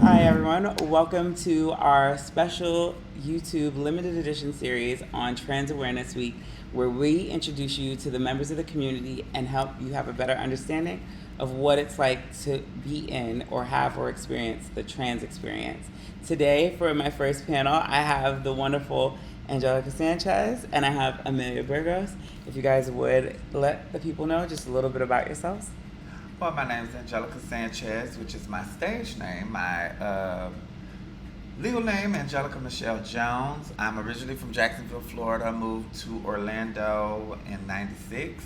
Hi, everyone. Welcome to our special YouTube limited edition series on Trans Awareness Week, where we introduce you to the members of the community and help you have a better understanding of what it's like to be in or have or experience the trans experience. Today, for my first panel, I have the wonderful Angelica Sanchez and I have Amelia Burgos. If you guys would let the people know just a little bit about yourselves. Well, my name is Angelica Sanchez, which is my stage name. My legal name, Angelica Michelle Jones. I'm originally from Jacksonville, Florida. Moved to Orlando in '96.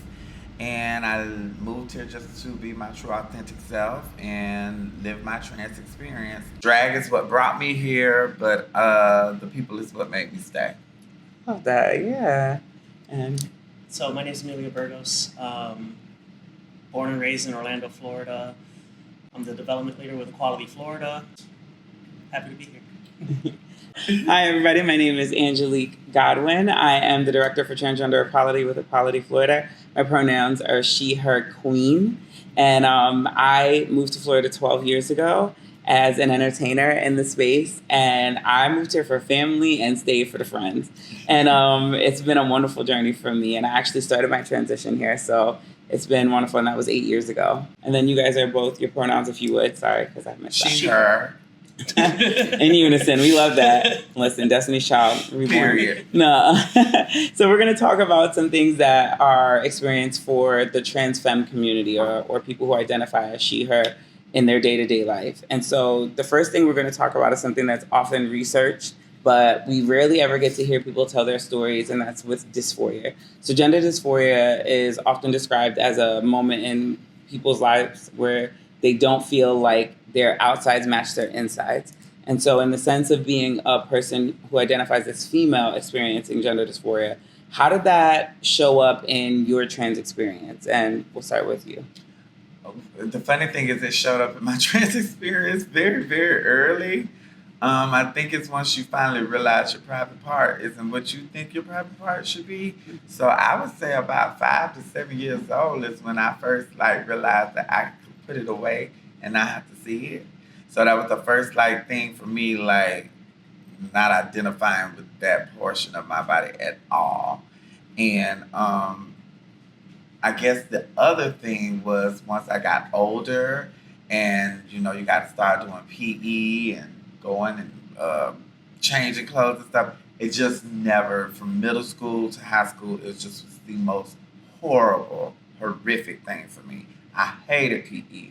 And I moved here just to be my true authentic self and live my trans experience. Drag is what brought me here, but the people is what made me stay. Love that, yeah. And So my name is Amelia Burgos. Born and raised in Orlando, Florida. I'm the development leader with EqualityFlorida. Happy to be here. Hi, everybody. My name is Angelique Godwin. I am the director for Transgender Equality with EqualityFlorida. My pronouns are she, her, queen. And I moved to Florida 12 years ago as an entertainer in the space. And I moved here for family and stayed for the friends. And it's been a wonderful journey for me. And I actually started my transition here. So it's been wonderful. And that was 8 years ago. And then you guys are both your pronouns, if you would. Sorry, because I messed up. She, her. In unison. We love that. Listen, Destiny's Child, reborn. Period. No. So we're going to talk about some things that are experienced for the trans femme community or people who identify as she, her in their day-to-day life. And so the first thing we're going to talk about is something that's often researched, but we rarely ever get to hear people tell their stories, and that's with dysphoria. So gender dysphoria is often described as a moment in people's lives where they don't feel like their outsides match their insides. And so in the sense of being a person who identifies as female experiencing gender dysphoria, how did that show up in your trans experience? And we'll start with you. The funny thing is it showed up in my trans experience very, very early. I think it's once you finally realize your private part isn't what you think your private part should be. So I would say about 5 to 7 years old is when I first realized that I could put it away and not have to see it. So that was the first thing for me, not identifying with that portion of my body at all. And I guess the other thing was once I got older and, you got to start doing PE and going and changing clothes and stuff. It just never, from middle school to high school, it just was the most horrible, horrific thing for me. I hated PE.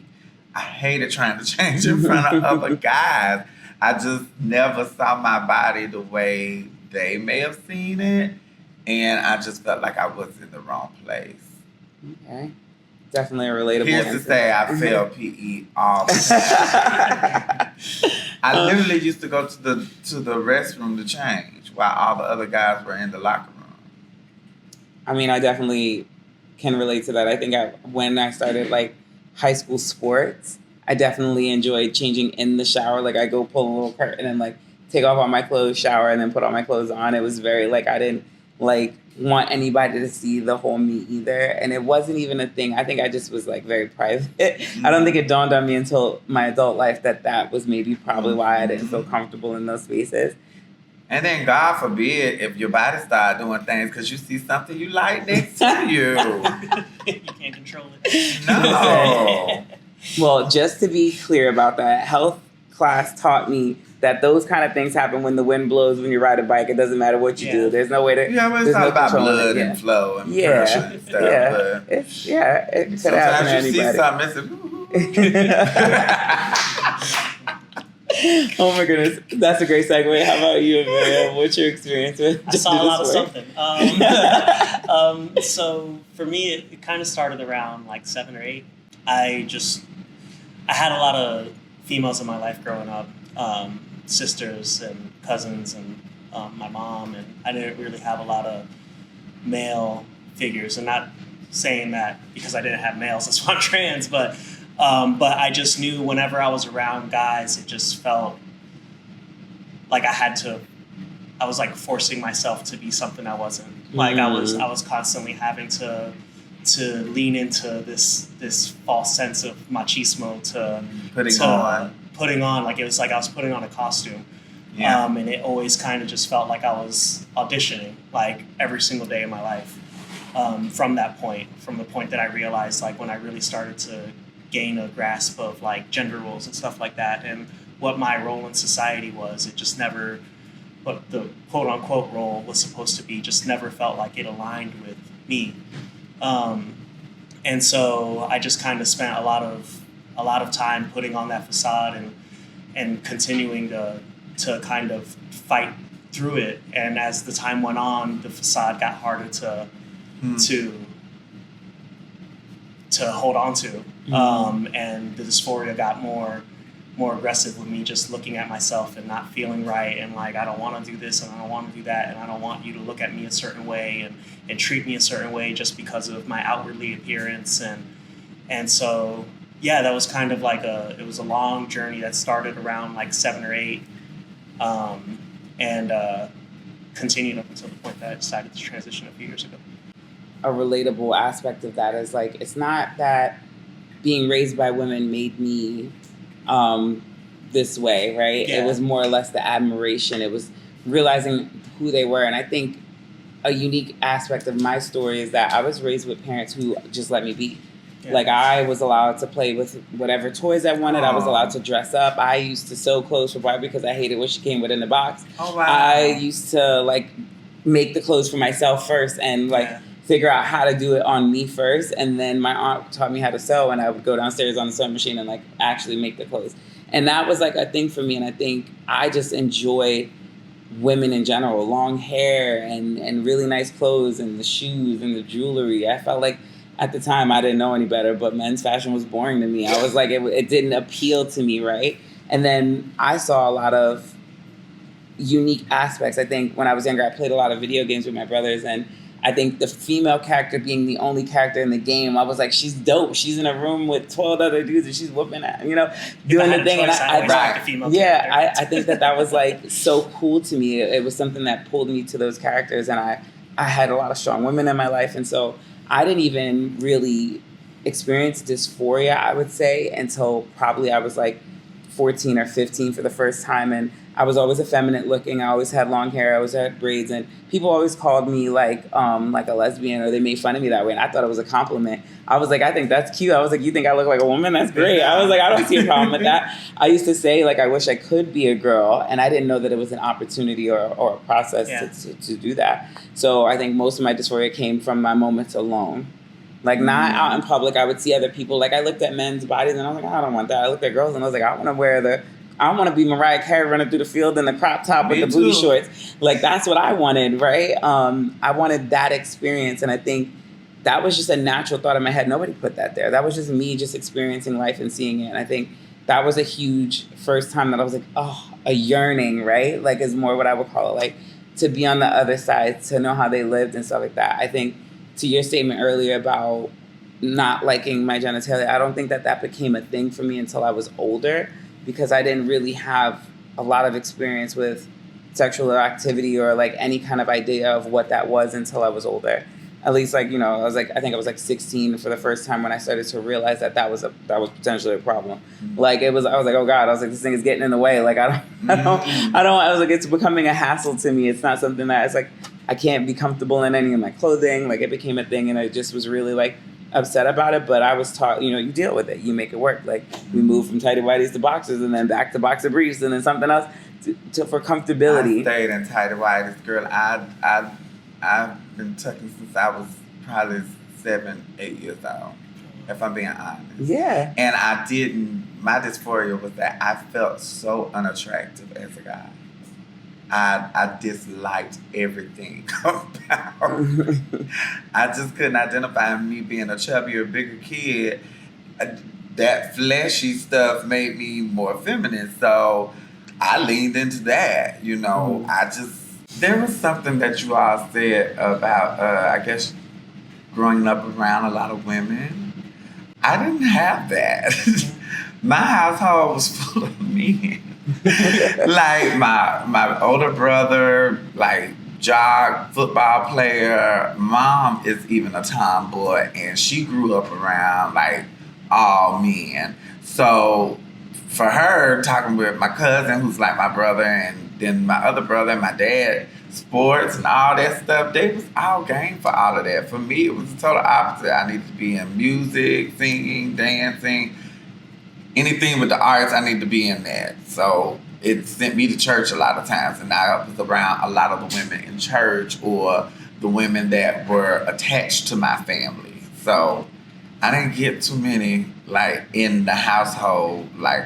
I hated trying to change in front of other guys. I just never saw my body the way they may have seen it. And I just felt like I was in the wrong place. Okay. Definitely a relatable Here's answer. to say I failed PE all the time. I literally used to go to the restroom to change while all the other guys were in the locker room. I mean, I definitely can relate to that. I think when I started high school sports, I definitely enjoyed changing in the shower. I go pull a little curtain and take off all my clothes, shower, and then put all my clothes on. It was very I didn't want anybody to see the whole me either. And it wasn't even a thing. I think I just was very private. I don't think it dawned on me until my adult life that was maybe probably why I didn't feel comfortable in those spaces. And then God forbid if your body start doing things because you see something you like next to you. You can't control it. No. Well, just to be clear about that, health class taught me that those kind of things happen when the wind blows when you ride a bike. It doesn't matter what you do. There's no way to. Yeah, but it's all about blood and flow and pressure and stuff. Yeah, it could happen to anybody. Sometimes you see something, Oh my goodness, that's a great segue. How about you, Amelia? What's your experience with? I saw a lot of something. So for me, it kind of started around 7 or 8. I had a lot of females in my life growing up. Sisters and cousins and my mom, and I didn't really have a lot of male figures. And not saying that because I didn't have males, that's why I'm trans, but I just knew whenever I was around guys, it just felt like I was forcing myself to be something I wasn't. I was constantly having to lean into this false sense of machismo to putting on, like, it was like I was putting on a costume. Yeah. And it always kind of just felt like I was auditioning, like, every single day of my life. From the point that I realized, like, when I really started to gain a grasp of, like, gender roles and stuff like that, and what my role in society was, it just never, what the quote-unquote role was supposed to be, just never felt like it aligned with me. And so I just kind of spent a lot of time putting on that facade and continuing to kind of fight through it. And as the time went on, the facade got harder to hold on to. And the dysphoria got more aggressive with me, just looking at myself and not feeling right, and like, I don't want to do this and I don't want to do that, and I don't want you to look at me a certain way and treat me a certain way just because of my outwardly appearance. And so, yeah, that was kind of like it was a long journey that started around like 7 or 8, and continued up until the point that I decided to transition a few years ago. A relatable aspect of that is, like, it's not that being raised by women made me this way, right? Yeah. It was more or less the admiration. It was realizing who they were. And I think a unique aspect of my story is that I was raised with parents who just let me be. Yeah. Like, I was allowed to play with whatever toys I wanted. I was allowed to dress up. I used to sew clothes for Barbie because I hated what she came with in the box. Oh, wow. I used to, like, make the clothes for myself first and, like, figure out how to do it on me first. And then my aunt taught me how to sew, and I would go downstairs on the sewing machine and, like, actually make the clothes. And that was, like, a thing for me. And I think I just enjoy women in general, long hair and really nice clothes and the shoes and the jewelry. I felt like at the time I didn't know any better, but men's fashion was boring to me. I was like, it didn't appeal to me, right? And then I saw a lot of unique aspects. I think when I was younger, I played a lot of video games with my brothers, and I think the female character being the only character in the game, I was like, she's dope. She's in a room with 12 other dudes and she's whooping at, doing the thing. And I think that was like so cool to me. It was something that pulled me to those characters, and I had a lot of strong women in my life. And so I didn't even really experience dysphoria, I would say, until probably I was like 14 or 15 for the first time. And I was always effeminate looking. I always had long hair. I always had braids. And people always called me like a lesbian, or they made fun of me that way. And I thought it was a compliment. I was like, I think that's cute. I was like, you think I look like a woman? That's great. I was like, I don't see a problem with that. I used to say, like, I wish I could be a girl. And I didn't know that it was an opportunity or a process to do that. So I think most of my dysphoria came from my moments alone. Like, not out in public. I would see other people. Like, I looked at men's bodies and I was like, I don't want that. I looked at girls and I was like, I want to be Mariah Carey running through the field in the crop top with the booty shorts. Like, that's what I wanted, right? I wanted that experience. And I think that was just a natural thought in my head. Nobody put that there. That was just me just experiencing life and seeing it. And I think that was a huge first time that I was like, oh, a yearning, right? Like, is more what I would call it, like, to be on the other side, to know how they lived and stuff like that. I think to your statement earlier about not liking my genitalia, I don't think that became a thing for me until I was older, because I didn't really have a lot of experience with sexual activity or like any kind of idea of what that was until I was older. At least, like, I think I was like 16 for the first time when I started to realize that was potentially a problem. Mm-hmm. Like, I was like, oh God, I was like, this thing is getting in the way. Like, I was like, it's becoming a hassle to me. It's not something that it's like, I can't be comfortable in any of my clothing. Like, it became a thing, and I just was really like upset about it. But I was taught, you deal with it, you make it work. Like, we moved from tighty whities to boxers, and then back to boxer briefs, and then something else for comfortability. I stayed in tighty whities, girl. I've been tucking since I was probably 7, 8 years old, if I'm being honest. Yeah. And my dysphoria was that I felt so unattractive as a guy. I disliked everything about it. I just couldn't identify me being a chubbier, bigger kid. That fleshy stuff made me more feminine, so I leaned into that. There was something that you all said about, I guess, growing up around a lot of women. I didn't have that. My household was full of men. Like my older brother, like jock, football player. Mom is even a tomboy, and she grew up around like all men. So for her, talking with my cousin, who's like my brother, and then my other brother and my dad, sports and all that stuff, they was all game for all of that. For me, it was the total opposite. I needed to be in music, singing, dancing, anything with the arts, I need to be in that. So it sent me to church a lot of times, and I was around a lot of the women in church or the women that were attached to my family. So I didn't get too many, like, in the household, like,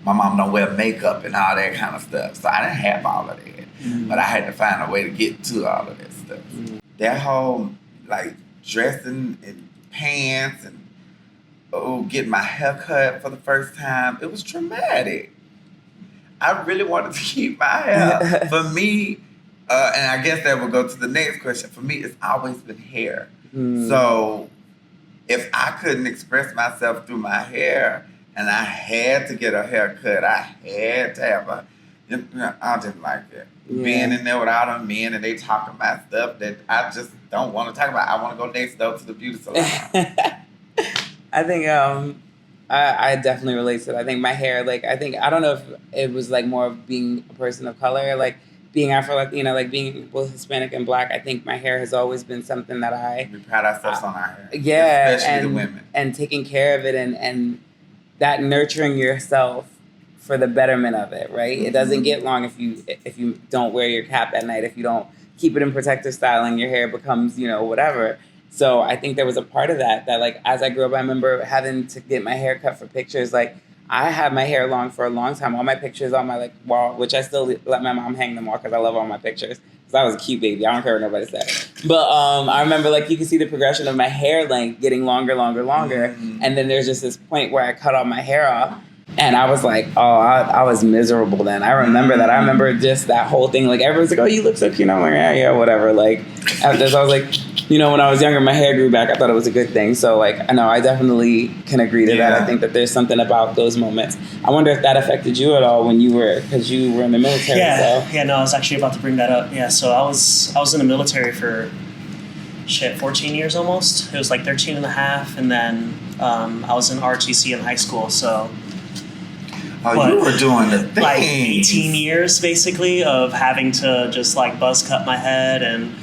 my mom don't wear makeup and all that kind of stuff. So I didn't have all of that. Mm-hmm. But I had to find a way to get to all of that stuff. Mm-hmm. That whole, like, dressing in pants and, getting my hair cut for the first time, it was traumatic. I really wanted to keep my hair. For me, and I guess that will go to the next question. For me, it's always been hair. Mm. So if I couldn't express myself through my hair and I had to get a haircut, I had to have I didn't like it. Yeah. Being in there with all them men and they talking about stuff that I just don't want to talk about. I want to go next door to the beauty salon. I think I definitely relate to it. I think my hair, like, I don't know if it was like more of being a person of color, like being Afro-Latino, like being both Hispanic and Black. I think my hair has always been something that we pride ourselves on our hair. Yeah. Especially the women. And taking care of it and that nurturing yourself for the betterment of it, right? Mm-hmm. It doesn't get long if you don't wear your cap at night, if you don't keep it in protective styling, your hair becomes, whatever. So I think there was a part of that like, as I grew up, I remember having to get my hair cut for pictures. Like, I had my hair long for a long time. All my pictures on my, like, wall, which I still let my mom hang them all because I love all my pictures. Because I was a cute baby. I don't care what nobody said. But I remember, like, you can see the progression of my hair length getting longer. Mm-hmm. And then there's just this point where I cut all my hair off. And I was like, I was miserable then. I remember that. I remember just that whole thing. Like, everyone's like, oh, you look so cute. I'm like, yeah, whatever. Like, after this, I was like, when I was younger, my hair grew back. I thought it was a good thing. So, like, I know I definitely can agree to that. I think that there's something about those moments. I wonder if that affected you at all when because you were in the military. Yeah, no, I was actually about to bring that up. Yeah, so I was in the military for 14 years almost. It was like 13 and a half. And then I was in ROTC in high school. So. You were doing the thing. Like 18 years, basically, of having to just, like, buzz cut my head, and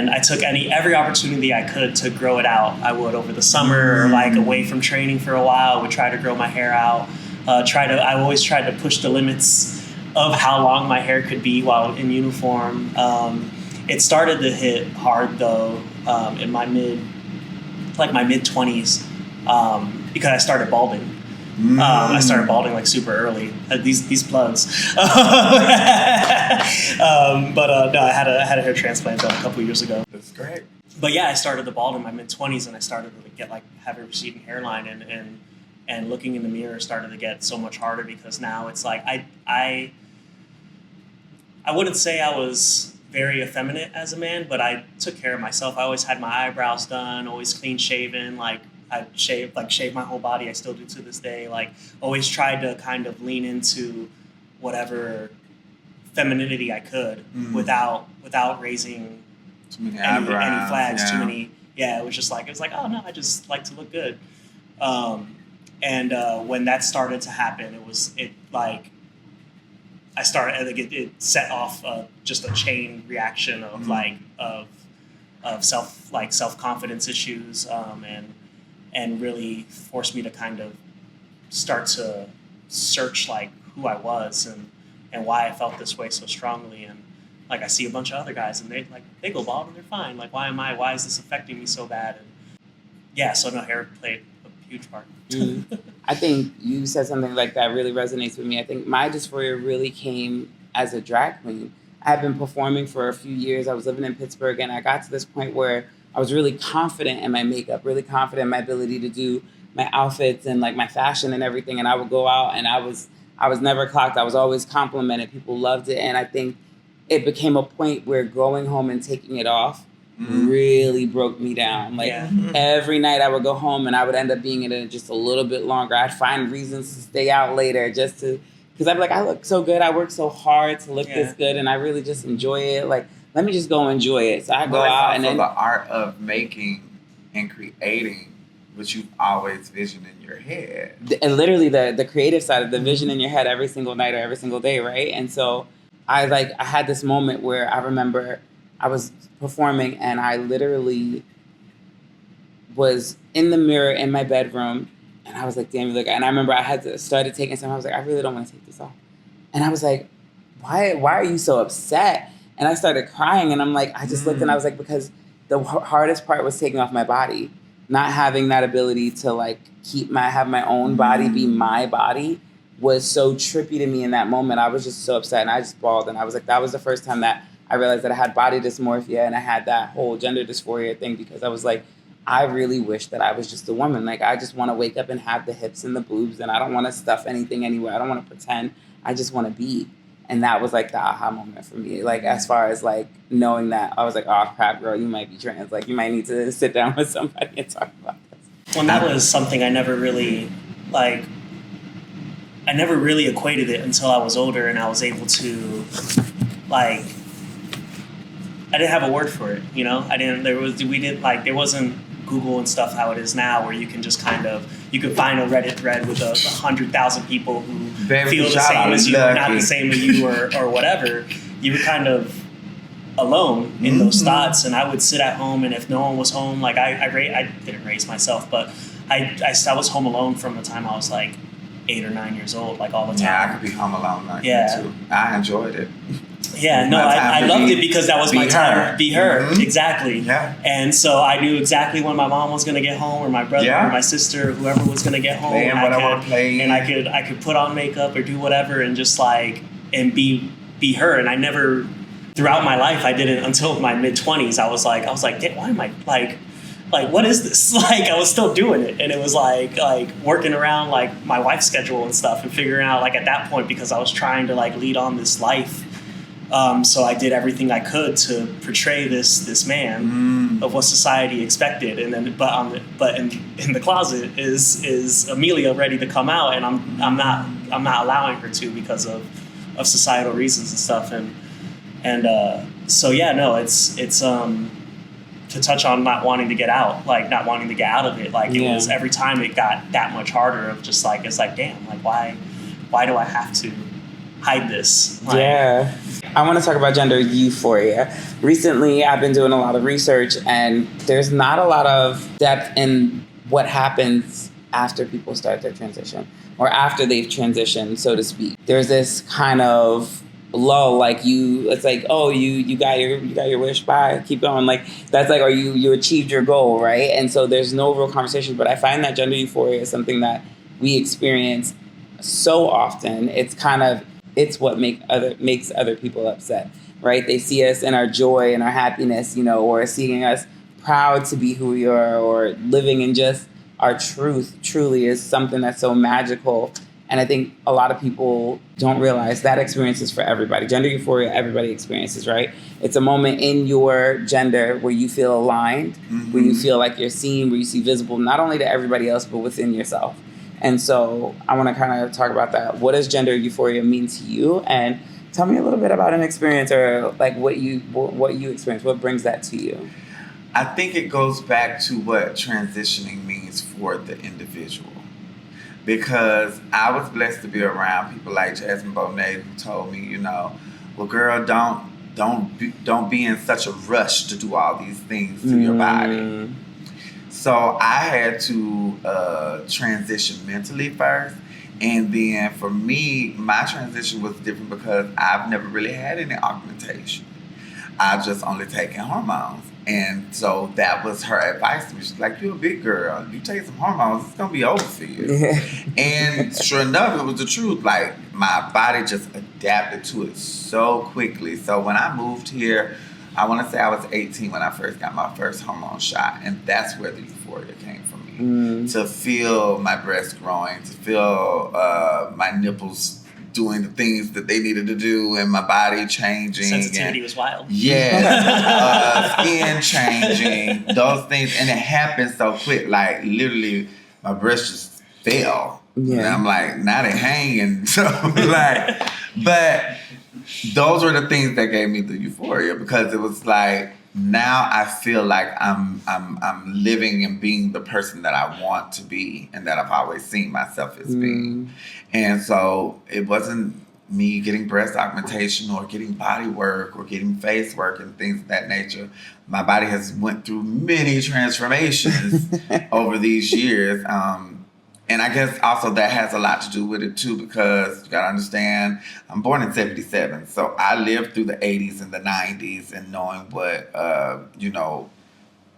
I took every opportunity I could to grow it out. I would over the summer, like, away from training for a while, I would try to grow my hair out. I always tried to push the limits of how long my hair could be while in uniform. It started to hit hard, though, in my mid-20s, because I started balding. I started balding, like, super early. These plugs. No, I had a hair transplant done a couple years ago. That's great. But yeah, I started to bald in my mid-20s, and I started to get, like, have a receding hairline, and looking in the mirror started to get so much harder because now it's like I wouldn't say I was very effeminate as a man, but I took care of myself. I always had my eyebrows done, always clean shaven, like. I shave my whole body. I still do to this day. Like, always tried to kind of lean into whatever femininity I could without raising any flags. Yeah. Too many. Yeah, it was like, oh no, I just like to look good. And when that started to happen, it set off just a chain reaction of self-confidence issues, and really forced me to kind of start to search, like, who I was and why I felt this way so strongly. And, like, I see a bunch of other guys and they go bald and they're fine. Like, why is this affecting me so bad? And yeah, so no, hair played a huge part. I think you said something like that really resonates with me. I think my dysphoria really came as a drag queen. I had been performing for a few years. I was living in Pittsburgh, and I got to this point where I was really confident in my makeup, really confident in my ability to do my outfits and, like, my fashion and everything. And I would go out and I was never clocked. I was always complimented. People loved it. And I think it became a point where going home and taking it off really broke me down. Like, every night I would go home and I would end up being in it just a little bit longer. I'd find reasons to stay out later just to, because I'd be like, I look so good. I work so hard to look this good. And I really just enjoy it. Like, let me just go enjoy it. So I go out and then the art of making and creating what you've always visioned in your head. And literally the creative side of the vision in your head every single night or every single day, right? And so I had this moment where I remember I was performing and I literally was in the mirror in my bedroom and I was like, damn, look. And I remember I had to started taking some. I was like, I really don't want to take this off. And I was like, why are you so upset? And I started crying and I'm like, I just looked and I was like, because the hardest part was taking off my body, not having that ability to like have my own body be my body was so trippy to me in that moment. I was just so upset and I just bawled and I was like, that was the first time that I realized that I had body dysmorphia and I had that whole gender dysphoria thing because I was like, I really wish that I was just a woman. Like, I just want to wake up and have the hips and the boobs and I don't want to stuff anything anywhere. I don't want to pretend. I just want to be. And that was like the aha moment for me. Like, as far as like knowing that, I was like, oh crap, girl, you might be trans. Like, you might need to sit down with somebody and talk about this. Well, that was something I never really equated it until I was older and I was able to I didn't have a word for it, you know? There wasn't Google and stuff how it is now where you can just you could find a Reddit thread with 100,000 people who feel the same as you or not the same as you or whatever. You were kind of alone in those thoughts, and I would sit at home, and if no one was home, like I didn't raise myself, but I was home alone from the time I was like 8 or 9 years old, like all the time. Yeah, I could be home alone like that too. I enjoyed it. Yeah, no, I loved it because that was my time. Be her, exactly. Yeah. And so I knew exactly when my mom was going to get home, or my brother, or my sister, or whoever was going to get home. And I could put on makeup or do whatever, and just and be her. And I never, throughout my life, I didn't until my mid-20s. I was like, why am I like, what is this? I was still doing it, and it was like working around my wife's schedule and stuff, and figuring out at that point, because I was trying to lead on this life. So I did everything I could to portray this man of what society expected, and then but in the closet is Amelia ready to come out, and I'm not allowing her to because of societal reasons and stuff, and so yeah, no, it's to touch on not wanting to get out, not wanting to get out of it, it was every time it got that much harder of just it's damn, why do I have to hide this? Yeah. I want to talk about gender euphoria. Recently, I've been doing a lot of research, and there's not a lot of depth in what happens after people start their transition or after they've transitioned, so to speak. There's this kind of lull, it's like, oh, you got your wish, bye, keep going. That's or you achieved your goal, right? And so there's no real conversation, but I find that gender euphoria is something that we experience so often. It's what makes other people upset, right? They see us in our joy and our happiness, or seeing us proud to be who we are, or living in just our truth truly is something that's so magical. And I think a lot of people don't realize that experience is for everybody. Gender euphoria, everybody experiences, right? It's a moment in your gender where you feel aligned, where you feel like you're seen, where you see visible, not only to everybody else, but within yourself. And so I want to kind of talk about that. What does gender euphoria mean to you? And tell me a little bit about an experience, or what you experience. What brings that to you? I think it goes back to what transitioning means for the individual. Because I was blessed to be around people like Jasmine Bonet, who told me, well, girl, don't be in such a rush to do all these things to your body. So I had to transition mentally first. And then for me, my transition was different because I've never really had any augmentation. I've just only taken hormones. And so that was her advice to me. She's like, you're a big girl. You take some hormones, it's going to be over for you. And sure enough, it was the truth. My body just adapted to it so quickly. So when I moved here, I want to say I was 18 when I first got my first hormone shot. And that's where the euphoria came from me. To feel my breasts growing, to feel my nipples doing the things that they needed to do, and my body changing. Sensitivity was wild. Yeah. Skin changing, those things. And it happened so quick. Literally, my breasts just fell. Yeah. And I'm like, now they hanging. So, but those were the things that gave me the euphoria, because it was now I feel like I'm living and being the person that I want to be and that I've always seen myself as being. And so it wasn't me getting breast augmentation or getting body work or getting face work and things of that nature. My body has went through many transformations over these years. And I guess also that has a lot to do with it too, because you gotta understand, I'm born in 77. So I lived through the 80s and the 90s and knowing what,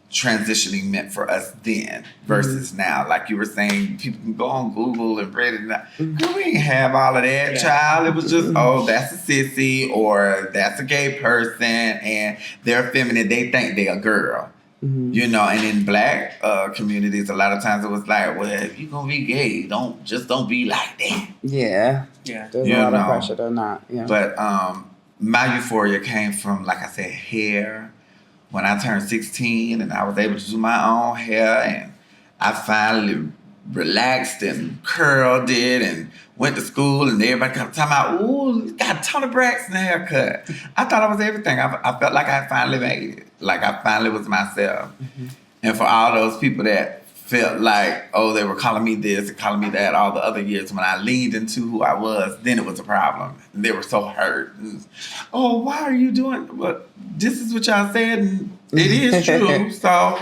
transitioning meant for us then versus now. Like you were saying, people can go on Google and read it. We ain't have all of that, child. It was just, that's a sissy or that's a gay person and they're feminine. They think they're a girl. And in Black communities, a lot of times it was like, well, if you're gonna be gay, don't be like that. Yeah. There's a lot of pressure to not. Yeah. But my euphoria came from, like I said, hair. When I turned 16 and I was able to do my own hair, and I finally relaxed and curled it and went to school, and everybody kept talking about, ooh, got a ton of Braxton haircut. I thought I was everything. I felt like I finally made it. Like I finally was myself. And for all those people that felt like, oh, they were calling me this and calling me that all the other years, when I leaned into who I was, then it was a problem. And they were so hurt. And, oh, why are you doing? Well, this is what y'all said, and it is true. So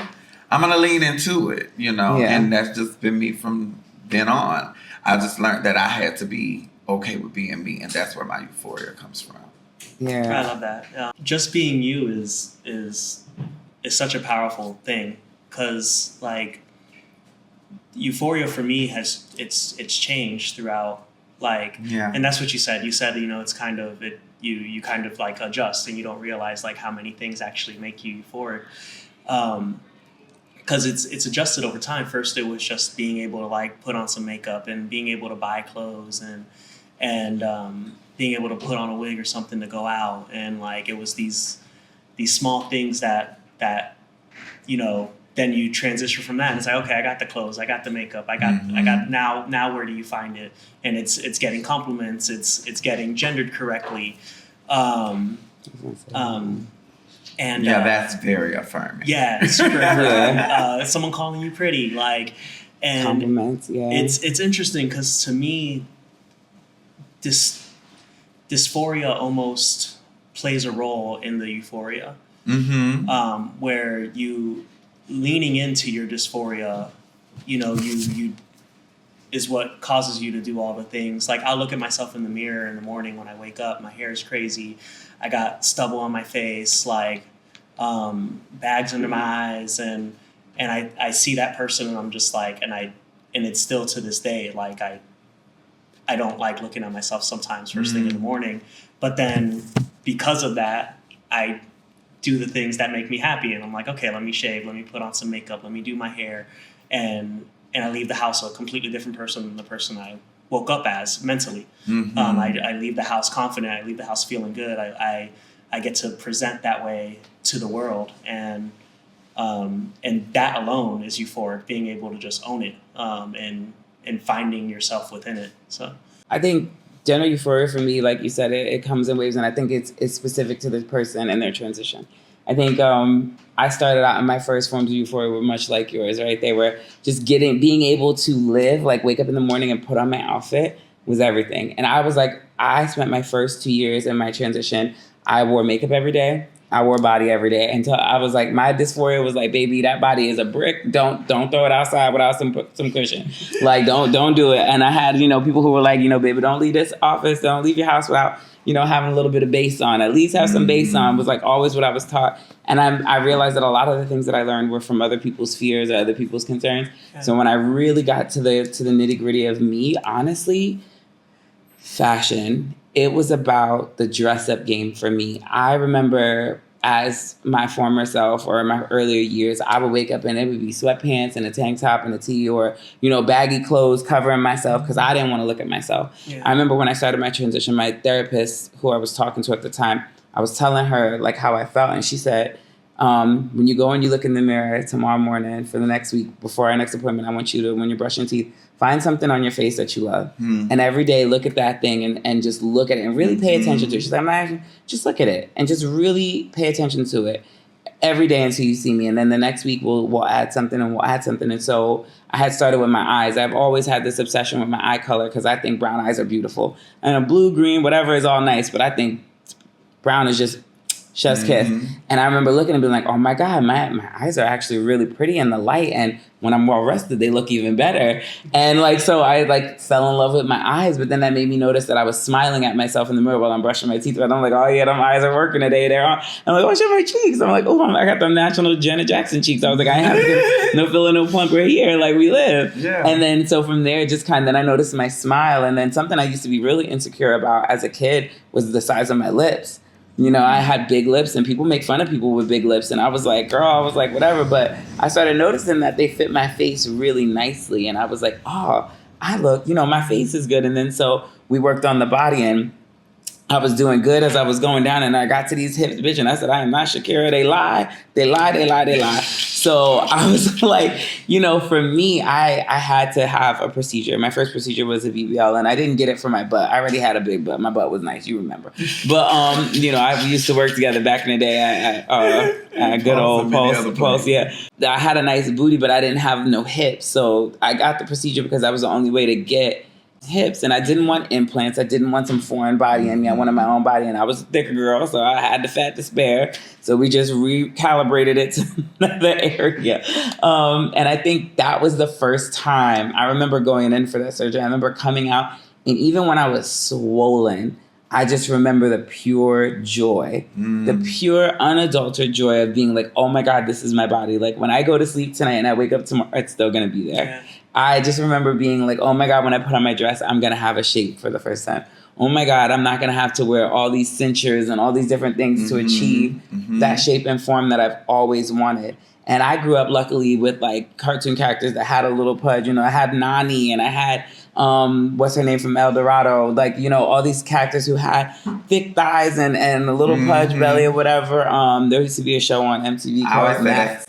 I'm going to lean into it, and that's just been me from then on. I just learned that I had to be okay with being me, and that's where my euphoria comes from. Yeah, I love that. Just being you is such a powerful thing, because like euphoria for me has it's changed throughout, like, and that's what you said. You said it's kind of it. You kind of like adjust, and you don't realize like how many things actually make you euphoric. Because it's adjusted over time. First, it was just being able to like put on some makeup and being able to buy clothes and being able to put on a wig or something to go out, and like it was these small things that then you transition from that and it's like, okay, I got the clothes, I got the makeup, I got now where do you find it? And it's getting compliments, it's getting gendered correctly. And that's very affirming. Yeah, super affirming. Someone calling you pretty, like, and compliments. Yeah, it's interesting because to me, dysphoria almost plays a role in the euphoria, where you leaning into your dysphoria, you is what causes you to do all the things. Like I'll look at myself in the mirror in the morning when I wake up, my hair is crazy, I got stubble on my face, like bags under my eyes, and I see that person and I'm just like, and it's still to this day, like I don't like looking at myself sometimes first thing in the morning, but then because of that, I do the things that make me happy, and I'm like, okay, let me shave, let me put on some makeup, let me do my hair, and I leave the house a completely different person than the person I woke up as mentally. I leave the house confident, I leave the house feeling good, I get to present that way to the world, and that alone is euphoric, being able to just own it, and finding yourself within it. So I think gender euphoria for me, like you said, it comes in waves, and I think it's specific to the person and their transition. I think I started out in my first forms of euphoria were much like yours, right? They were just being able to live, like wake up in the morning and put on my outfit was everything. And I was like, I spent my first 2 years in my transition, I wore makeup every day. I wore body every day until I was like, my dysphoria was like, baby, that body is a brick. Don't throw it outside without some cushion. Like, don't do it. And I had, people who were like, baby, don't leave this office. Don't leave your house without, having a little bit of bass on. At least have some bass on was like always what I was taught. And I realized that a lot of the things that I learned were from other people's fears or other people's concerns. Okay. So when I really got to the nitty gritty of me, honestly, fashion, it was about the dress up game for me. I remember as my former self or in my earlier years, I would wake up and it would be sweatpants and a tank top and a tee or, baggy clothes covering myself because I didn't want to look at myself. Yeah. I remember when I started my transition, my therapist, who I was talking to at the time, I was telling her like how I felt. And she said, when you go and you look in the mirror tomorrow morning for the next week, before our next appointment, I want you to, when you're brushing teeth, find something on your face that you love. And every day look at that thing and just look at it and really pay attention to it. She's like, just look at it and just really pay attention to it. every day until you see me. And then the next week we'll add something and we'll add something. And so I had started with my eyes. I've always had this obsession with my eye color because I think brown eyes are beautiful. And a blue, green, whatever is all nice. But I think brown is just chef's kiss. And I remember looking and being like, oh my God, my eyes are actually really pretty in the light. And when I'm well rested, they look even better. And like, so I like fell in love with my eyes, but then that made me notice that I was smiling at myself in the mirror while I'm brushing my teeth. And I'm like, oh yeah, them eyes are working today. They're on. I'm like, oh shit, my cheeks. I'm like, oh, I got the natural Janet Jackson cheeks. I was like, I have no filler, no plump right here. Like we live. Yeah. And then so from there, just kind of, then I noticed my smile. And then something I used to be really insecure about as a kid was the size of my lips. You know, I had big lips and people make fun of people with big lips. And I was like, girl, I was like, whatever. But I started noticing that they fit my face really nicely. And I was like, oh, I look, you know, my face is good. And then so we worked on the body and I was doing good as I was going down and I got to these hips, bitch. And I said, I am not Shakira. They lie. They lie. They lie. They lie. So I was like, you know, for me, I had to have a procedure. My first procedure was a BBL and I didn't get it for my butt. I already had a big butt. My butt was nice. You remember. But, you know, we used to work together back in the day at good old Pulse. Yeah. I had a nice booty, but I didn't have no hips. So I got the procedure because that was the only way to get hips, and I didn't want implants. I didn't want some foreign body in me. I wanted my own body, and I was a thicker girl, so I had the fat to spare. So we just recalibrated it to another area. And I think that was the first time I remember going in for that surgery. I remember coming out, and even when I was swollen, I just remember the pure joy, the pure unadulterated joy of being like, oh my God, this is my body. Like when I go to sleep tonight and I wake up tomorrow, it's still going to be there. Yeah. I just remember being like, oh my God, when I put on my dress, I'm going to have a shape for the first time. Oh my God, I'm not going to have to wear all these cinchers and all these different things to achieve that shape and form that I've always wanted. And I grew up luckily with like cartoon characters that had a little pudge. You know, I had Nani and I had, what's her name from El Dorado? Like, you know, all these characters who had thick thighs and a little pudge belly or whatever. There used to be a show on MTV called that.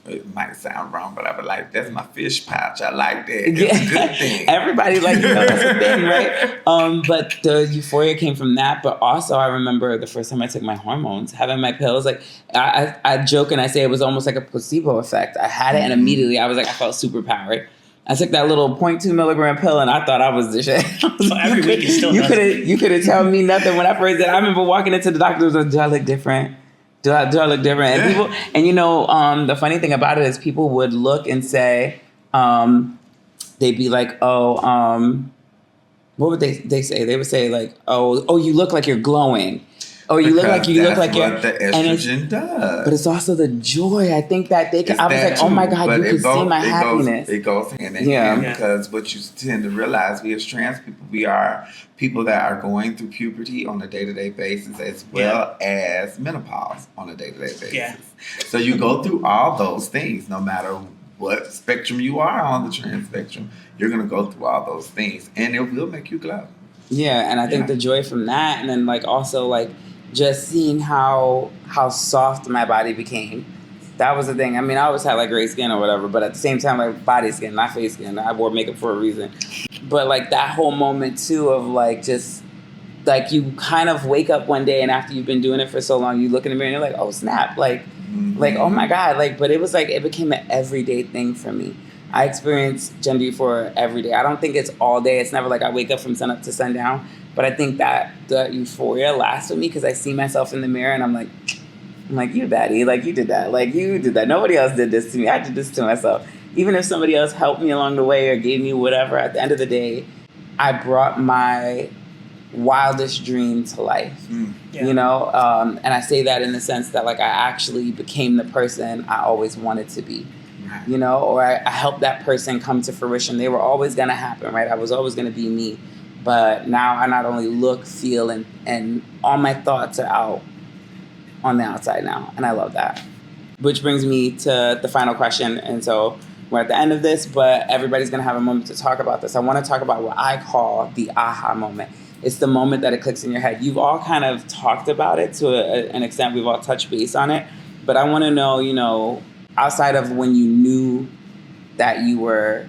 It might sound wrong, but I would like, that's my fish pouch. I like that. It's a good thing. Everybody like, you know, that's a thing, right? But the euphoria came from that. But also I remember the first time I took my hormones, having my pills, like I joke and I say it was almost like a placebo effect. I had it and immediately I was like, I felt super powered. I took that little 0.2 milligram pill and I thought I was the shit. So every week you still you couldn't tell me nothing when I first did. I remember walking into the doctor, like, do I look different? Do I look different? And people, and you know, the funny thing about it is people would look and say, they'd be like, oh, what would they say? They would say like, oh, you look like you're glowing. Oh, you look like you're. That's what the estrogen does. But it's also the joy. I think that I was like, oh my God, you can see my happiness. It goes hand in hand because what you tend to realize, we as trans people, we are people that are going through puberty on a day-to-day basis as well as menopause on a day-to-day basis. Yeah. So you go through all those things, no matter what spectrum you are on the trans spectrum. You're going to go through all those things, and it will make you glow. Yeah, and I think the joy from that, and then like also like just seeing how soft my body became. That was the thing. I mean, I always had like gray skin or whatever, but at the same time, like body skin, not face skin. I wore makeup for a reason. But like that whole moment too of like just like you kind of wake up one day and after you've been doing it for so long, you look in the mirror and you're like, oh snap, like oh my God, like. But it was like it became an everyday thing for me. I experience gender euphoria every day. I don't think it's all day. It's never like I wake up from sun up to sundown. But I think that the euphoria lasts with me because I see myself in the mirror and I'm like, you baddie, like you did that. Like you did that. Nobody else did this to me. I did this to myself. Even if somebody else helped me along the way or gave me whatever, at the end of the day, I brought my wildest dream to life. You know? And I say that in the sense that like I actually became the person I always wanted to be. You know, or I helped that person come to fruition. They were always going to happen, right? I was always going to be me. But now I not only look, feel, and all my thoughts are out on the outside now. And I love that. Which brings me to the final question. And so we're at the end of this, but everybody's going to have a moment to talk about this. I want to talk about what I call the aha moment. It's the moment that it clicks in your head. You've all kind of talked about it to an extent. We've all touched base on it. But I want to know, you know, outside of when you knew that you were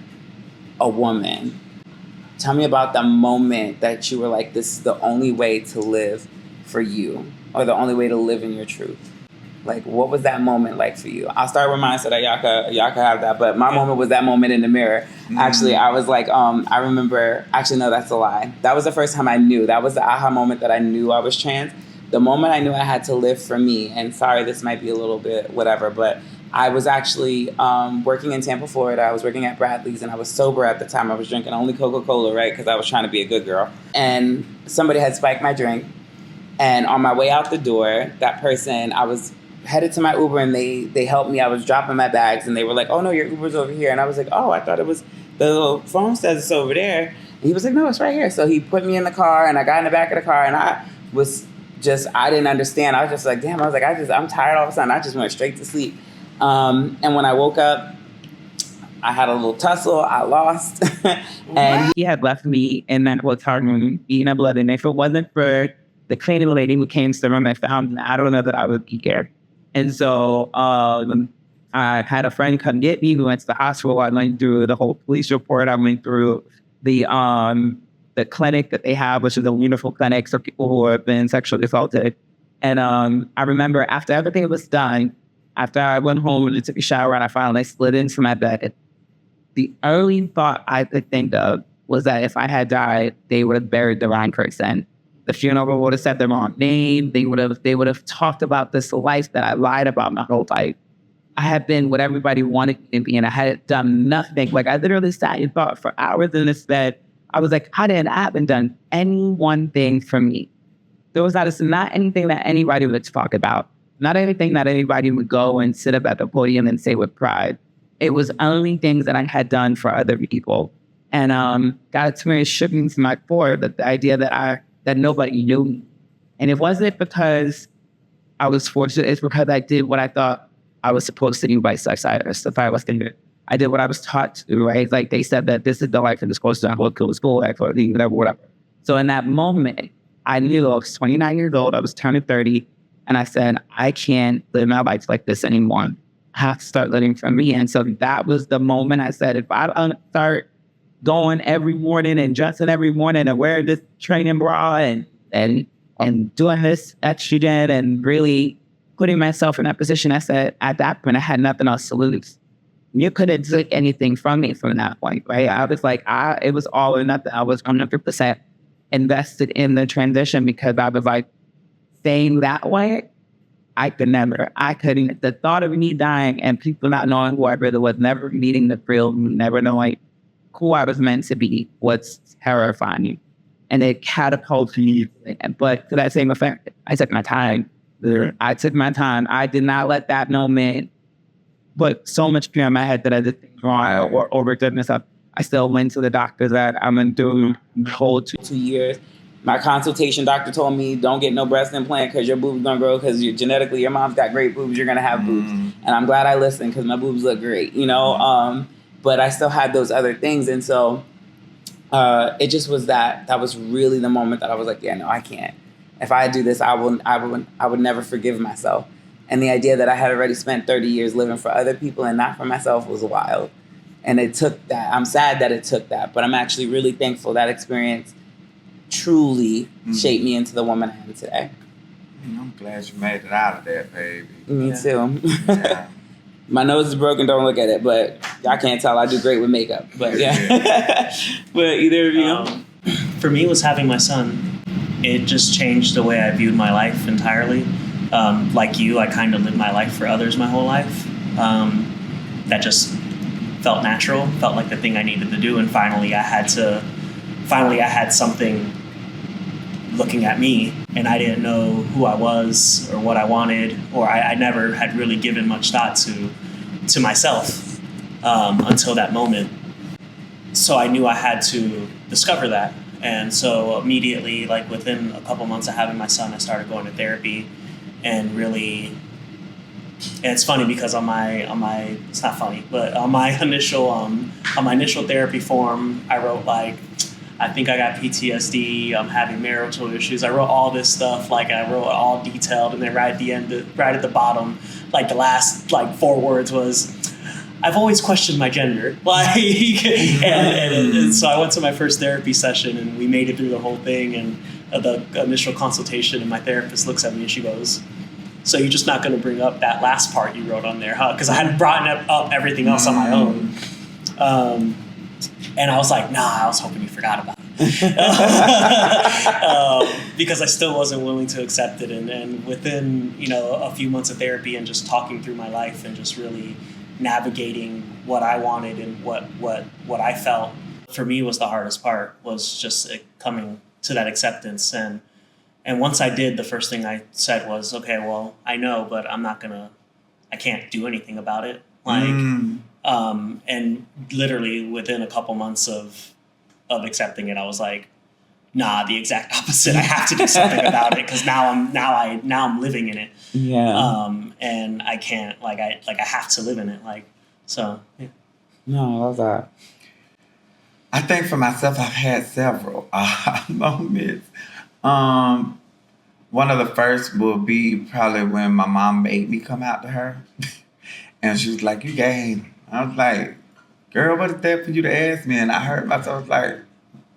a woman, tell me about the moment that you were like, this is the only way to live for you, or the only way to live in your truth. Like, what was that moment like for you? I'll start with mine so that y'all could have that. But my moment was that moment in the mirror. Actually, I was like, I remember, actually, no, that's a lie. That was the first time I knew. That was the aha moment that I knew I was trans. The moment I knew I had to live for me, and sorry, this might be a little bit whatever, but I was actually working in Tampa, Florida. I was working at Bradley's, and I was sober at the time. I was drinking only Coca-Cola, right? Because I was trying to be a good girl. And somebody had spiked my drink. And on my way out the door, that person, I was headed to my Uber, and they helped me. I was dropping my bags, and they were like, oh, no, your Uber's over here. And I was like, oh, I thought it was, the little phone says it's over there. And he was like, no, it's right here. So he put me in the car, and I got in the back of the car, and I didn't understand. I was just like, damn, I was like, I'm tired all of a sudden. I just went straight to sleep. And when I woke up, I had a little tussle. I lost. And he had left me in that hotel room eating a blood. And if it wasn't for the cleaning lady who came to the room and found me, I don't know that I would be here. And so I had a friend come get me. We went to the hospital. I went through the whole police report. I went through the clinic that they have, which is a wonderful clinic for people who have been sexually assaulted. And I remember after everything was done, after I went home and took a shower and I finally slid into my bed, the only thought I could think of was that if I had died, they would have buried the wrong person. The funeral would have said the wrong name. They would have talked about this life that I lied about my whole life. I had been what everybody wanted me to be, and I had done nothing. Like, I literally sat and thought for hours in this bed. I was like, I haven't done any one thing for me. There was not anything that anybody would talk about. Not anything that anybody would go and sit up at the podium and say with pride. It was only things that I had done for other people. And God to me shook me to my core, that the idea that nobody knew me. And it wasn't because I was fortunate, it's because I did what I thought I was supposed to do by society. If I was going to, I did what I was taught to do, right? Like, they said that this is the life and it's supposed to go to school, whatever. So in that moment, I knew I was 29 years old, I was turning 30, and I said, I can't live my life like this anymore. I have to start living for me. And so that was the moment I said, if I don't start going every morning and dressing every morning and wearing this training bra and doing this estrogen and really putting myself in that position, I said, at that point, I had nothing else to lose. You couldn't take anything from me from that point, right? I was like, it was all or nothing. I was 100% invested in the transition because I was like, staying that way, I couldn't. The thought of me dying and people not knowing who I really was, never meeting the real me, never knowing who I was meant to be, was terrifying. And it catapulted me. But to that same effect, I took my time. I did not let that moment put so much fear in my head that I did things wrong or overdid myself. I still went to the doctor that I'm going to do the whole 2 years. My consultation doctor told me, don't get no breast implant because your boobs going to grow because genetically your mom's got great boobs, you're going to have boobs. And I'm glad I listened because my boobs look great, you know. But I still had those other things. And so it just was that was really the moment that I was like, yeah, no, I can't. If I do this, I would never forgive myself. And the idea that I had already spent 30 years living for other people and not for myself was wild. And it took that. I'm sad that it took that, but I'm actually really thankful that experience truly shaped me into the woman I am today. I'm glad you made it out of that, baby. Me too. Yeah. My nose is broken, don't look at it, but y'all can't tell I do great with makeup. But yeah. But either of you? For me, it was having my son. It just changed the way I viewed my life entirely. Like you, I kind of lived my life for others my whole life. That just felt natural, felt like the thing I needed to do, and finally I had something looking at me, and I didn't know who I was or what I wanted, or I never had really given much thought to myself until that moment. So I knew I had to discover that. And so immediately, like within a couple months of having my son, I started going to therapy and really, and it's funny because on my it's not funny, but on my initial therapy form, I wrote like, I think I got PTSD, I'm having marital issues. I wrote all this stuff, like I wrote it all detailed, and then right at the end, right at the bottom, like the last like 4 words was, I've always questioned my gender. Like, and so I went to my first therapy session, and we made it through the whole thing, and the initial consultation, and my therapist looks at me and she goes, So you're just not going to bring up that last part you wrote on there, huh? Because I had brought up everything else on my own. And I was like, nah, I was hoping you forgot about it. Because I still wasn't willing to accept it. And within, a few months of therapy and just talking through my life and just really navigating what I wanted and what I felt, for me was the hardest part, was just coming to that acceptance. And once I did, the first thing I said was, okay, well, I know, but I can't do anything about it. And literally within a couple months of accepting it, I was like, nah, the exact opposite. I have to do something about it, because now I'm living in it. Yeah. And I can't, I have to live in it. So, yeah. No, I love that. I think for myself, I've had several moments. One of the first will be probably when my mom made me come out to her. And she was like, you gay. I was like, girl, what is that for you to ask me? And I heard myself like,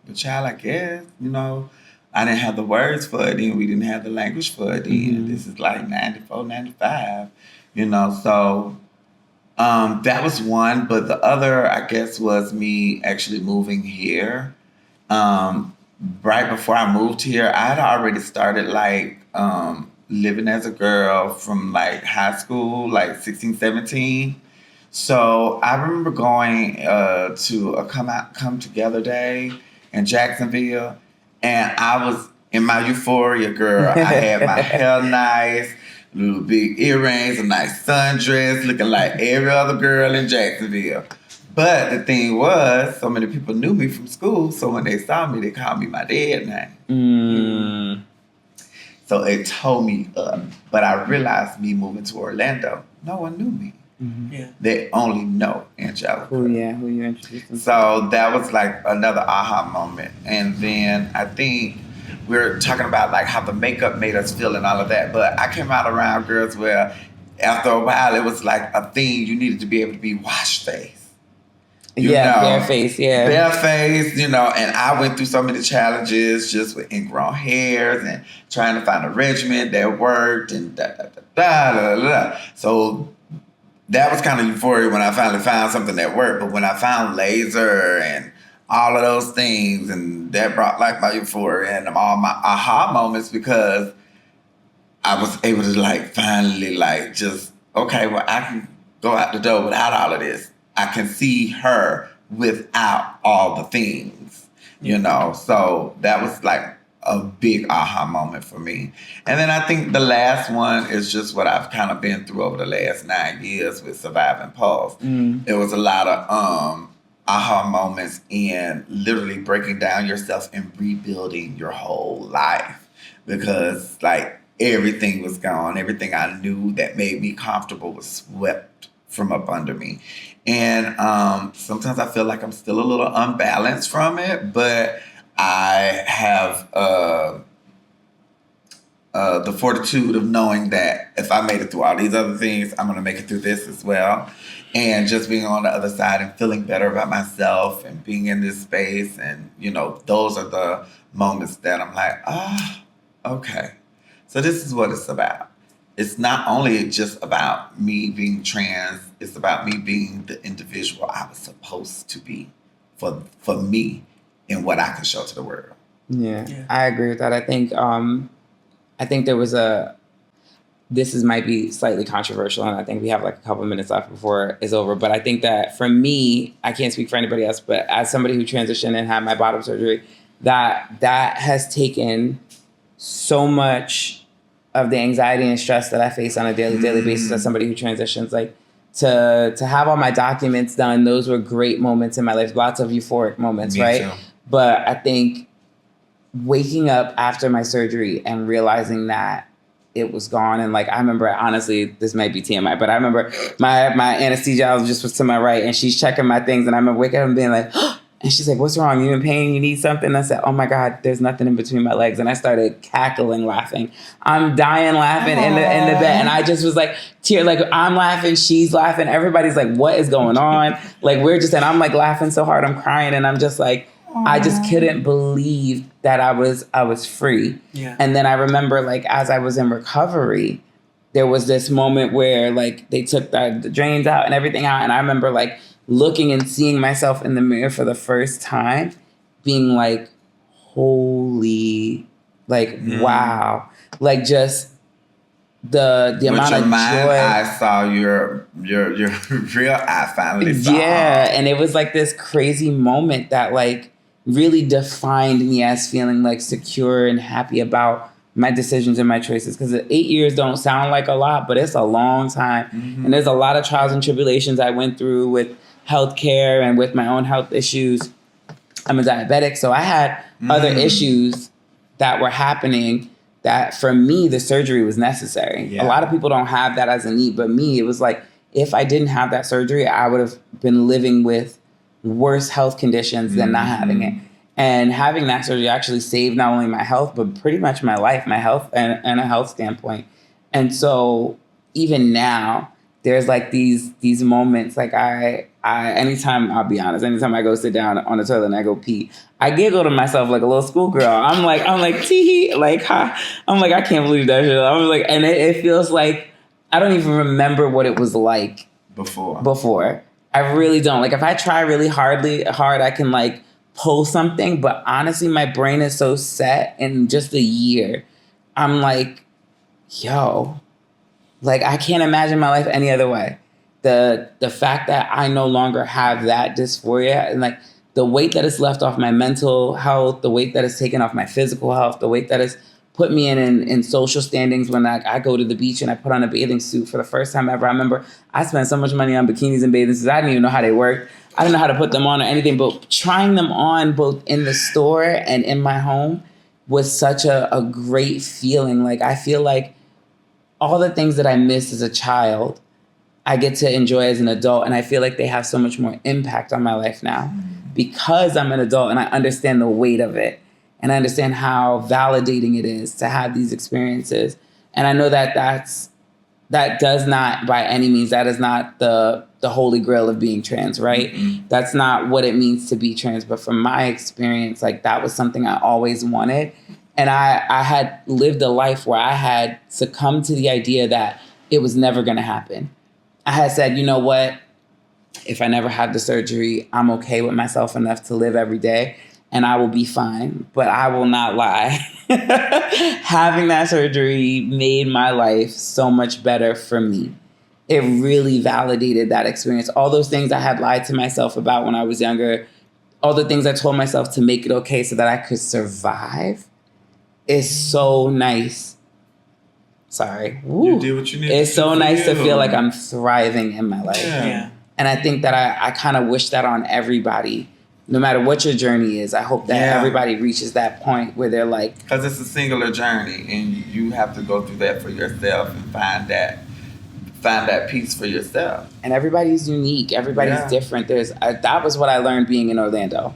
but child, I guess, I didn't have the words for it then. We didn't have the language for it then. Mm-hmm. This is like 94, 95, So that was one. But the other, I guess, was me actually moving here. Right before I moved here, I had already started living as a girl from high school, 16, 17. So I remember going to a come together day in Jacksonville, and I was in my euphoria, girl. I had my hair nice, little big earrings, a nice sundress, looking like every other girl in Jacksonville. But the thing was, so many people knew me from school, so when they saw me, they called me my dead name. So it tore me up. But I realized me moving to Orlando, no one knew me. Mm-hmm. Yeah. They only know Angelica. Who you introduced them to. So that was another aha moment. And then I think we're talking about how the makeup made us feel and all of that. But I came out around girls where after a while it was a thing you needed to be able to be wash face. Bareface, yeah. Bareface, and I went through so many challenges just with ingrown hairs and trying to find a regimen that worked and da. So that was kind of euphoria when I finally found something that worked. But when I found laser and all of those things, and that brought my euphoria and all my aha moments, because I was able to finally just, okay, well, I can go out the door without all of this. I can see her without all the things, So that was a big aha moment for me. And then I think the last one is just what I've kind of been through over the last 9 years with Survive and Pulse. It was a lot of aha moments in literally breaking down yourself and rebuilding your whole life, because everything was gone. Everything I knew that made me comfortable was swept from up under me. And sometimes I feel I'm still a little unbalanced from it, but I have the fortitude of knowing that if I made it through all these other things, I'm going to make it through this as well. And just being on the other side and feeling better about myself and being in this space. And, those are the moments that I'm okay. So this is what it's about. It's not only just about me being trans, it's about me being the individual I was supposed to be for me and what I can show to the world. Yeah, I agree with that. I think there was this might be slightly controversial, and I think we have a couple minutes left before it's over. But I think that for me, I can't speak for anybody else, but as somebody who transitioned and had my bottom surgery, that has taken so much of the anxiety and stress that I face on a daily basis as somebody who transitions, to have all my documents done. Those were great moments in my life, lots of euphoric moments, right? Too. But I think waking up after my surgery and realizing that it was gone. And I remember, honestly, this might be TMI, but I remember my anesthesiologist was to my right and she's checking my things. And I remember waking up and being like, oh, and she's like, what's wrong? You in pain? You need something? And I said, oh my God, there's nothing in between my legs. And I started cackling, laughing. I'm dying laughing in the bed. And I just was I'm laughing, she's laughing. Everybody's like, what is going on? We're just, and I'm laughing so hard, I'm crying. And I'm just I just couldn't believe that I was free. Yeah. And then I remember as I was in recovery, there was this moment where like they took the drains out and everything out. And I remember like looking and seeing myself in the mirror for the first time, being like, holy, like, wow. Like just the amount your of mind joy. I saw your real eye finally saw. Yeah. And it was like this crazy moment that like really defined me as feeling like secure and happy about my decisions and my choices. Because 8 years don't sound like a lot, but it's a long time. And there's a lot of trials and tribulations I went through with healthcare and with my own health issues. I'm a diabetic, so I had other issues that were happening that for me, the surgery was necessary. Yeah. A lot of people don't have that as a need, but me, it was like, if I didn't have that surgery, I would have been living with worse health conditions than not having it. And having that surgery actually saved not only my health, but pretty much my life, my health and a health standpoint. And so even now, there's like these moments, like I anytime, I'll be honest, anytime I go sit down on the toilet and I go pee, I giggle to myself like a little schoolgirl. I'm like, tee, like, ha. I'm like, I can't believe that shit. I'm like, and it feels like I don't even remember what it was like before. I really don't. Like, if I try really hard, I can like pull something. But honestly, my brain is so set in just a year. I'm like, yo, like I can't imagine my life any other way. The fact that I no longer have that dysphoria and like the weight that is left off my mental health, the weight that is taken off my physical health, the weight that is put me in social standings when I go to the beach and I put on a bathing suit for the first time ever. I remember I spent so much money on bikinis and bathing suits. I didn't even know how they worked. I didn't know how to put them on or anything, but trying them on both in the store and in my home was such a great feeling. Like I feel like all the things that I missed as a child, I get to enjoy as an adult. And I feel like they have so much more impact on my life now because I'm an adult and I understand the weight of it. And I understand how validating it is to have these experiences. And I know that that does not, by any means, that is not the holy grail of being trans, right? That's not what it means to be trans. But from my experience, like that was something I always wanted. And I had lived a life where I had succumbed to the idea that it was never going to happen. I had said, you know what? If I never have the surgery, I'm okay with myself enough to live every day and I will be fine. But I will not lie. Having that surgery made my life so much better for me. It really validated that experience. All those things I had lied to myself about when I was younger, all the things I told myself to make it okay so that I could survive, is so nice. Sorry. You did what you needed. It's so nice to feel like I'm thriving in my life. Yeah. And I think that I kind of wish that on everybody, no matter what your journey is. I hope that everybody reaches that point where they're like... Because it's a singular journey and you have to go through that for yourself and find that peace for yourself. And everybody's unique. Everybody's different. That was what I learned being in Orlando.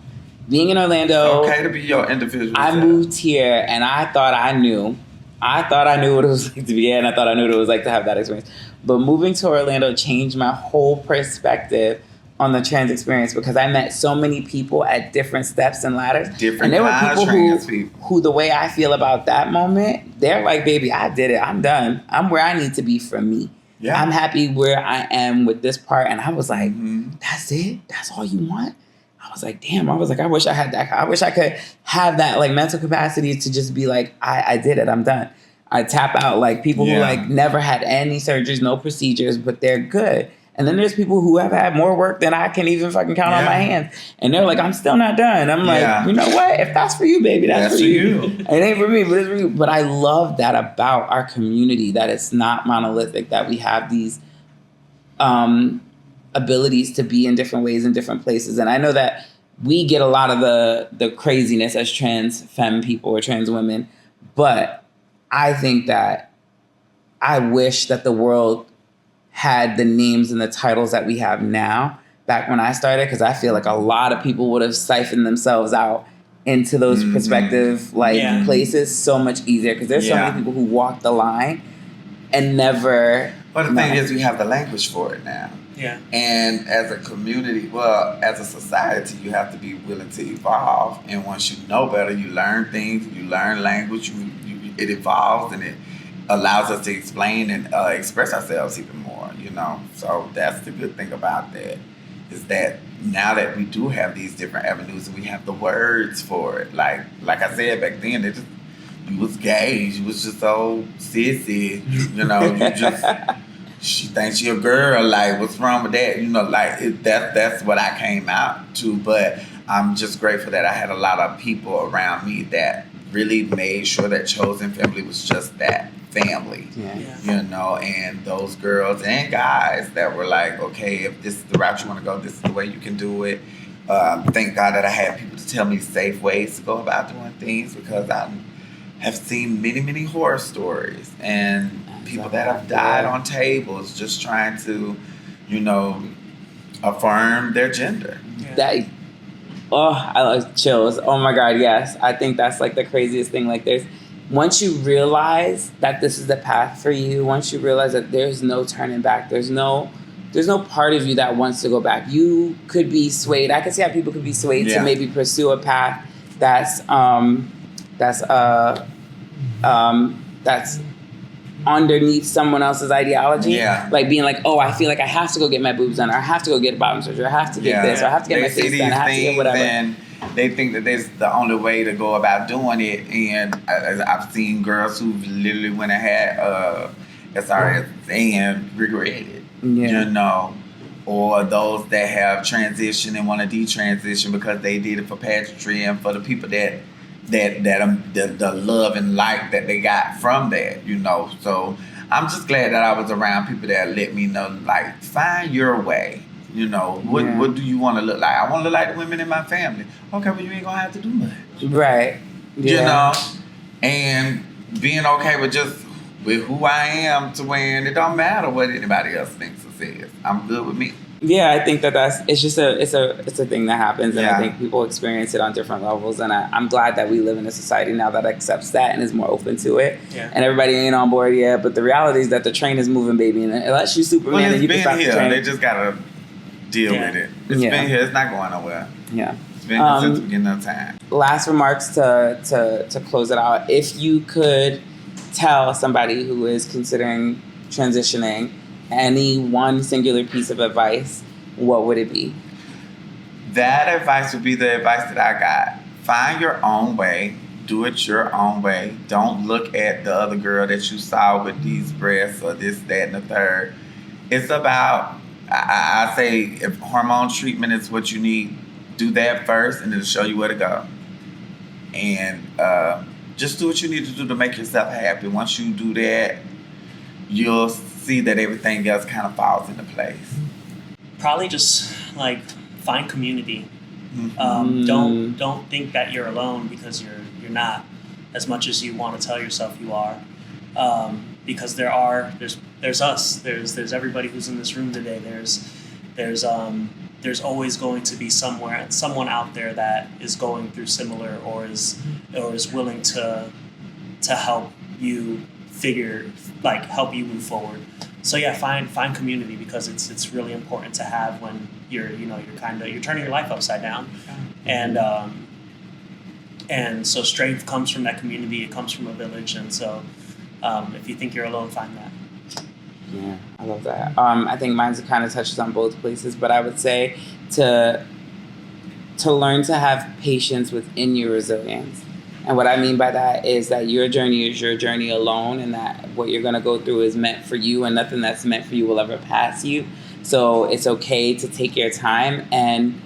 Being in Orlando... It's okay to be your individual I self. moved here and I thought I knew. I thought I knew what it was like to be here and I thought I knew what it was like to have that experience. But moving to Orlando changed my whole perspective on the trans experience because I met so many people at different steps and ladders. Different and there were people who the way I feel about that moment, they're like, baby, I did it. I'm done. I'm where I need to be for me. Yeah. I'm happy where I am with this part. And I was like, that's it? That's all you want? I was like, damn. I was like, I wish I had that. I wish I could have that like mental capacity to just be like, I did it. I'm done. I tap out like people who like never had any surgeries, no procedures, but they're good. And then there's people who have had more work than I can even fucking count on my hands. And they're like, I'm still not done. I'm like, you know what? If that's for you, baby, that's for you. It ain't for me, but it's for you. But I love that about our community, that it's not monolithic, that we have these abilities to be in different ways in different places. And I know that we get a lot of the craziness as trans femme people or trans women, but I think that I wish that the world had the names and the titles that we have now back when I started, because I feel like a lot of people would have siphoned themselves out into those perspective places so much easier, because there's so many people who walk the line and never... But the thing is, we have the language for it now. Yeah. And as a community, well, as a society, you have to be willing to evolve. And once you know better, you learn things, you learn language, it evolves and allows us to explain and express ourselves even more, you know. So that's the good thing about that, is that now that we do have these different avenues and we have the words for it, like I said back then, you was gay, you was just so sissy, you know, you just she thinks you're a girl, like what's wrong with that, you know, like that's what I came out to. But I'm just grateful that I had a lot of people around me that really made sure that Chosen Family was just that family, you know, and those girls and guys that were like, okay, if this is the route you want to go, this is the way you can do it. Thank God that I had people to tell me safe ways to go about doing things, because I have seen many, many horror stories and people that have died on tables just trying to, you know, affirm their gender. I like chills. Oh my God, yes. I think that's like the craziest thing. Like once you realize that this is the path for you, once you realize that there's no turning back, there's no part of you that wants to go back. You could be swayed. I can see how people could be swayed to maybe pursue a path that's underneath someone else's ideology. Yeah. Like being like, oh, I feel like I have to go get my boobs done, or I have to go get a bottom surgery, or I have to get this, or I have to get my face done, I have to get whatever. And they think that that's the only way to go about doing it. And I've seen girls who literally went and had SRS and regretted it, you know. Or those that have transitioned and want to detransition because they did it for pageantry and for the people that the love and light that they got from that, you know. So I'm just glad that I was around people that let me know, like, find your way. You know, what do you want to look like? I want to look like the women in my family. Okay, well, you ain't gonna have to do much, right? Yeah. You know, and being okay with who I am, to when it don't matter what anybody else thinks or says. I'm good with me. Yeah, I think it's just a thing that happens, and I think people experience it on different levels. And I'm glad that we live in a society now that accepts that and is more open to it. Yeah. And everybody ain't on board yet, but the reality is that the train is moving, baby. And unless you Superman, then you can stop the train. They just gotta deal with it. It's been here. It's not going nowhere. Yeah. It's been here since the beginning of time. Last remarks to close it out. If you could tell somebody who is considering transitioning any one singular piece of advice, what would it be? That advice would be the advice that I got. Find your own way. Do it your own way. Don't look at the other girl that you saw with these breasts or this, that, and the third. It's about, I say, if hormone treatment is what you need, do that first and it'll show you where to go. And just do what you need to do to make yourself happy. Once you do that, you'll see that everything else kind of falls into place. Probably just like find community. Mm-hmm. Don't think that you're alone, because you're not, as much as you want to tell yourself you are. Because there's us. There's everybody who's in this room today. There's always going to be someone out there that is going through similar or is willing to help you help you move forward. So yeah, find community, because it's really important to have when you're turning your life upside down, and so strength comes from that community. It comes from a village, and so if you think you're alone, find that. Yeah, I love that. I think mine kind of touches on both places, but I would say to learn to have patience within your resilience. And what I mean by that is that your journey is your journey alone, and that what you're going to go through is meant for you, and nothing that's meant for you will ever pass you. So it's okay to take your time, and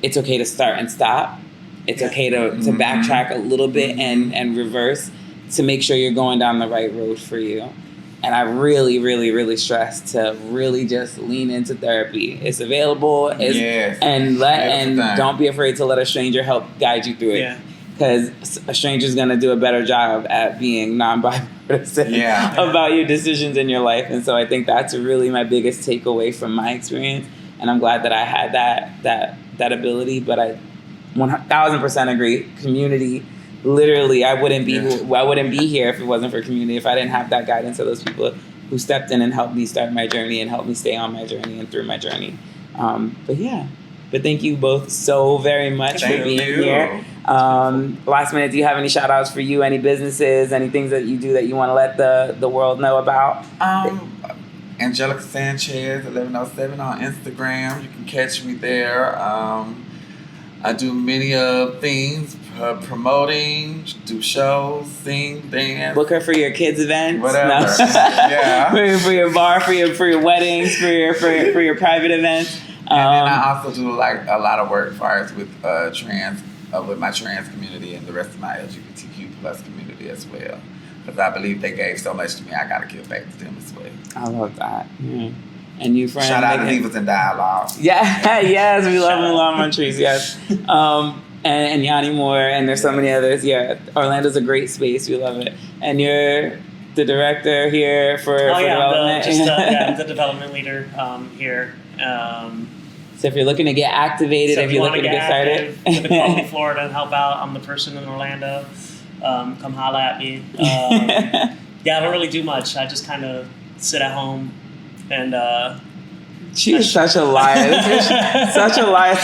it's okay to start and stop. It's okay to backtrack a little bit and reverse to make sure you're going down the right road for you. And I really, really, really stress to really just lean into therapy. It's available. And don't be afraid to let a stranger help guide you through it. Yeah. Because a stranger's going to do a better job at being non-bipartisan about your decisions in your life. And so I think that's really my biggest takeaway from my experience. And I'm glad that I had that ability. But I 1,000% agree. Community, literally, I wouldn't be here if it wasn't for community, if I didn't have that guidance of those people who stepped in and helped me start my journey and helped me stay on my journey and through my journey. But thank you both so very much for being here. Last minute, do you have any shout outs for you? Any businesses, any things that you do that you want to let the world know about? Angelica Sanchez, 1107 on Instagram. You can catch me there. I do many things, promoting, do shows, sing, dance. Book her for your kids' events. Whatever. No. Yeah. for your bar, for your weddings, for your private events. And then I also do like a lot of work as far as with with my trans community and the rest of my LGBTQ plus community as well. Because I believe they gave so much to me, I gotta give back to them as well. I love that. Yeah. And you, friend. Shout out to Divas in Dialogue. Yeah, yes, we love Montrese, yes. And Yanni Moore, and there's so many others. Yeah, Orlando's a great space. We love it. And you're the director here for development. I'm the development leader here. So if you're looking to get activated, if you're looking to get started, to EqualityFlorida and help out. I'm the person in Orlando. Come holla at me. I don't really do much. I just kind of sit at home and. She is such a liar. Such a liar.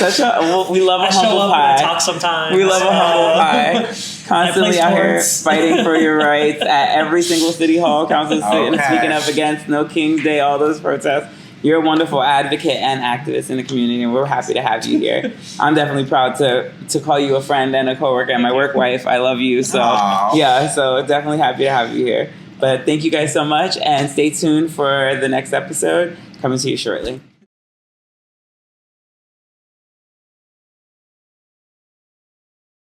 We love a humble pie. Talk sometimes. We love a humble pie. Constantly out here fighting for your rights at every single city hall. Constantly speaking up against No King's Day, all those protests. You're a wonderful advocate and activist in the community, and we're happy to have you here. I'm definitely proud to call you a friend and a coworker and my work wife. I love you. So so definitely happy to have you here. But thank you guys so much, and stay tuned for the next episode coming to you shortly.